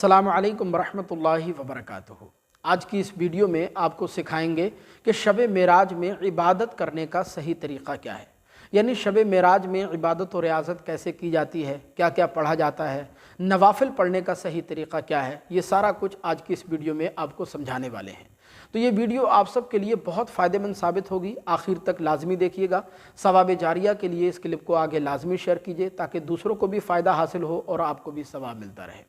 السلام علیکم ورحمۃ اللہ وبرکاتہ۔ آج کی اس ویڈیو میں آپ کو سکھائیں گے کہ شب معراج میں عبادت کرنے کا صحیح طریقہ کیا ہے، یعنی شب معراج میں عبادت و ریاضت کیسے کی جاتی ہے، کیا کیا پڑھا جاتا ہے، نوافل پڑھنے کا صحیح طریقہ کیا ہے، یہ سارا کچھ آج کی اس ویڈیو میں آپ کو سمجھانے والے ہیں۔ تو یہ ویڈیو آپ سب کے لیے بہت فائدہ مند ثابت ہوگی، آخر تک لازمی دیکھیے گا۔ ثواب جاریہ کے لیے اس کلپ کو آگے لازمی شیئر کیجیے تاکہ دوسروں کو بھی فائدہ حاصل ہو اور آپ کو بھی ثواب ملتا رہے۔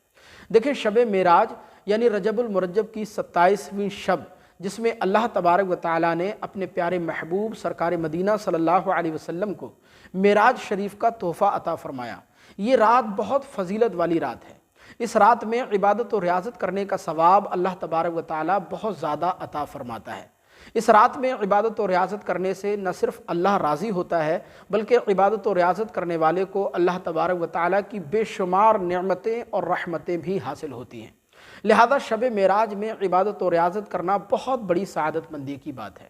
دیکھیں، شب معراج یعنی رجب المرجب کی 27ویں شب، جس میں اللہ تبارک و تعالیٰ نے اپنے پیارے محبوب سرکار مدینہ صلی اللہ علیہ وسلم کو معراج شریف کا تحفہ عطا فرمایا۔ یہ رات بہت فضیلت والی رات ہے۔ اس رات میں عبادت و ریاضت کرنے کا ثواب اللہ تبارک و تعالیٰ بہت زیادہ عطا فرماتا ہے۔ اس رات میں عبادت و ریاضت کرنے سے نہ صرف اللہ راضی ہوتا ہے، بلکہ عبادت و ریاضت کرنے والے کو اللہ تبارک و تعالیٰ کی بے شمار نعمتیں اور رحمتیں بھی حاصل ہوتی ہیں۔ لہذا شب معراج میں عبادت و ریاضت کرنا بہت بڑی سعادت مندی کی بات ہے۔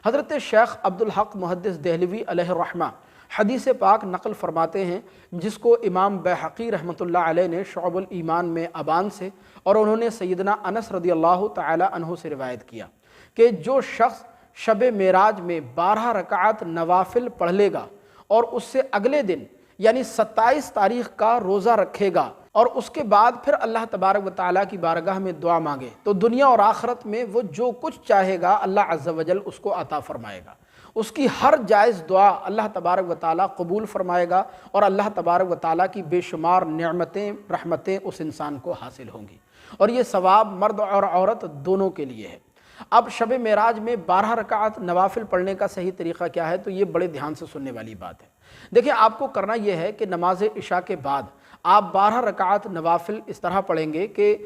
حضرت شیخ عبدالحق محدث دہلوی علیہ الرحمہ حدیث پاک نقل فرماتے ہیں، جس کو امام بیہقی رحمۃ اللہ علیہ نے شعب الایمان میں ابان سے، اور انہوں نے سیدنا انس رضی اللہ تعالی عنہ سے روایت کیا کہ جو شخص شب معراج میں 12 رکعت نوافل پڑھ لے گا اور اس سے اگلے دن یعنی 27 تاریخ کا روزہ رکھے گا اور اس کے بعد پھر اللہ تبارک و تعالیٰ کی بارگاہ میں دعا مانگے، تو دنیا اور آخرت میں وہ جو کچھ چاہے گا اللہ عز و جل اس کو عطا فرمائے گا۔ اس کی ہر جائز دعا اللہ تبارک و تعالیٰ قبول فرمائے گا اور اللہ تبارک و تعالیٰ کی بے شمار نعمتیں رحمتیں اس انسان کو حاصل ہوں گی، اور یہ ثواب مرد اور عورت دونوں کے لیے ہے۔ اب شب معراج میں 12 رکعت نوافل پڑھنے کا صحیح طریقہ کیا ہے، تو یہ بڑے دھیان سے سننے والی بات ہے۔ دیکھیں، آپ کو کرنا یہ ہے کہ نماز عشاء کے بعد آپ 12 رکعت نوافل اس طرح پڑھیں گے کہ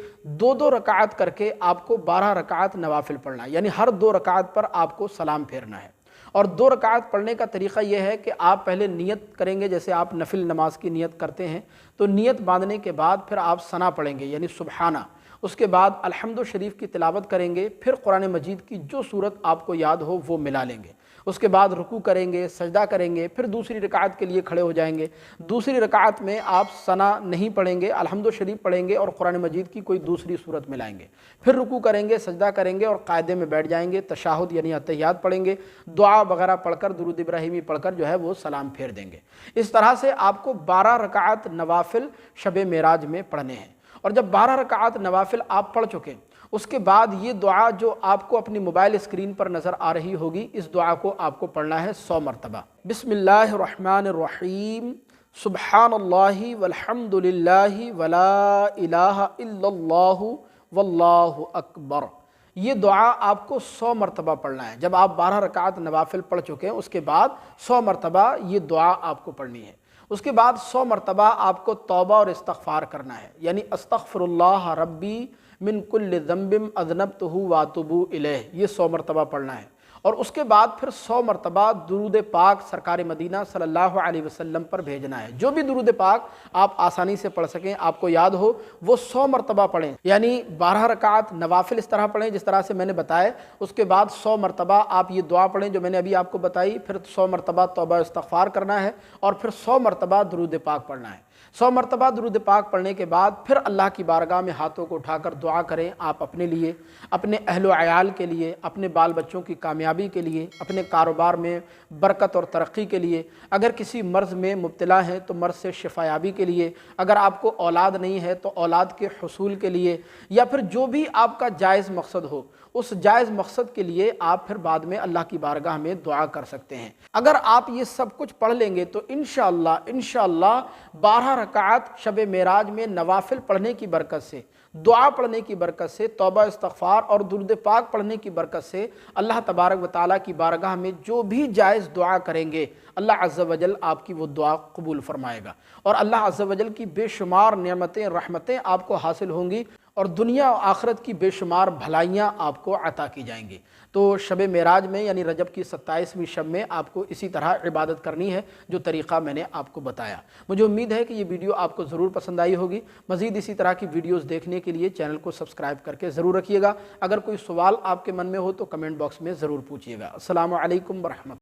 2 رکعت کر کے آپ کو 12 رکعت نوافل پڑھنا ہے، یعنی ہر 2 رکعت پر آپ کو سلام پھیرنا ہے۔ اور 2 رکعت پڑھنے کا طریقہ یہ ہے کہ آپ پہلے نیت کریں گے، جیسے آپ نفل نماز کی نیت کرتے ہیں، تو نیت باندھنے کے بعد پھر آپ ثنا پڑھیں گے یعنی سبحانہ، اس کے بعد الحمد شریف کی تلاوت کریں گے، پھر قرآن مجید کی جو سورت آپ کو یاد ہو وہ ملا لیں گے، اس کے بعد رکوع کریں گے، سجدہ کریں گے، پھر دوسری رکعت کے لیے کھڑے ہو جائیں گے۔ دوسری رکعت میں آپ ثنا نہیں پڑھیں گے، الحمد شریف پڑھیں گے اور قرآن مجید کی کوئی دوسری سورت ملائیں گے، پھر رکوع کریں گے، سجدہ کریں گے اور قاعدے میں بیٹھ جائیں گے، تشہد یعنی اتحیات پڑھیں گے، دعا وغیرہ پڑھ کر درود ابراہیمی پڑھ کر جو ہے وہ سلام پھیر دیں گے۔ اس طرح سے آپ کو 12 رکعت نوافل شب معراج میں پڑھنے ہیں، اور جب 12 رکعت نوافل آپ پڑھ چکے، اس کے بعد یہ دعا جو آپ کو اپنی موبائل اسکرین پر نظر آ رہی ہوگی، اس دعا کو آپ کو پڑھنا ہے 100 مرتبہ۔ بسم اللہ الرحمن الرحیم، سبحان اللہ والحمد للہ ولا الہ الا اللہ واللہ اکبر۔ یہ دعا آپ کو 100 مرتبہ پڑھنا ہے۔ جب آپ 12 رکعت نوافل پڑھ چکے ہیں، اس کے بعد 100 مرتبہ یہ دعا آپ کو پڑھنی ہے۔ اس کے بعد 100 مرتبہ آپ کو توبہ اور استغفار کرنا ہے، یعنی استغفر اللہ ربی من کل ذنب اذنبتہ واتوب الیہ، یہ 100 مرتبہ پڑھنا ہے۔ اور اس کے بعد پھر 100 مرتبہ درود پاک سرکار مدینہ صلی اللہ علیہ وسلم پر بھیجنا ہے۔ جو بھی درود پاک آپ آسانی سے پڑھ سکیں، آپ کو یاد ہو، وہ 100 مرتبہ پڑھیں، یعنی 12 رکعت نوافل اس طرح پڑھیں جس طرح سے میں نے بتایا۔ اس کے بعد 100 مرتبہ آپ یہ دعا پڑھیں جو میں نے ابھی آپ کو بتائی، پھر 100 مرتبہ توبہ استغفار کرنا ہے، اور پھر 100 مرتبہ درود پاک پڑھنا ہے۔ 100 مرتبہ درود پاک پڑھنے کے بعد پھر اللہ کی بارگاہ میں ہاتھوں کو اٹھا کر دعا کریں، آپ اپنے لیے، اپنے اہل و عیال کے لیے، اپنے بال بچوں کی کامیابی کے لیے، اپنے کاروبار میں برکت اور ترقی کے لیے، اگر کسی مرض میں مبتلا ہیں تو مرض سے شفا یابی کے لیے، اگر آپ کو اولاد نہیں ہے تو اولاد کے حصول کے لیے، یا پھر جو بھی آپ کا جائز مقصد ہو، اس جائز مقصد کے لیے آپ پھر بعد میں اللہ کی بارگاہ میں دعا کر سکتے ہیں۔ اگر آپ یہ سب کچھ پڑھ لیں گے تو انشاءاللہ 12 رکعت شب معراج میں نوافل پڑھنے کی برکت سے، دعا پڑھنے کی برکت سے، توبہ استغفار اور درود پاک پڑھنے کی برکت سے اللہ تبارک و تعالیٰ کی بارگاہ میں جو بھی جائز دعا کریں گے، اللہ عز و جل آپ کی وہ دعا قبول فرمائے گا، اور اللہ عز و جل کی بے شمار نعمتیں رحمتیں آپ کو حاصل ہوں گی، اور دنیا و آخرت کی بے شمار بھلائیاں آپ کو عطا کی جائیں گی۔ تو شب معراج میں یعنی رجب کی 27ویں شب میں آپ کو اسی طرح عبادت کرنی ہے جو طریقہ میں نے آپ کو بتایا۔ مجھے امید ہے کہ یہ ویڈیو آپ کو ضرور پسند آئی ہوگی۔ مزید اسی طرح کی ویڈیوز دیکھنے کے لیے چینل کو سبسکرائب کر کے ضرور رکھیے گا۔ اگر کوئی سوال آپ کے من میں ہو تو کمنٹ باکس میں ضرور پوچھیے گا۔ السلام علیکم ورحمۃ اللہ۔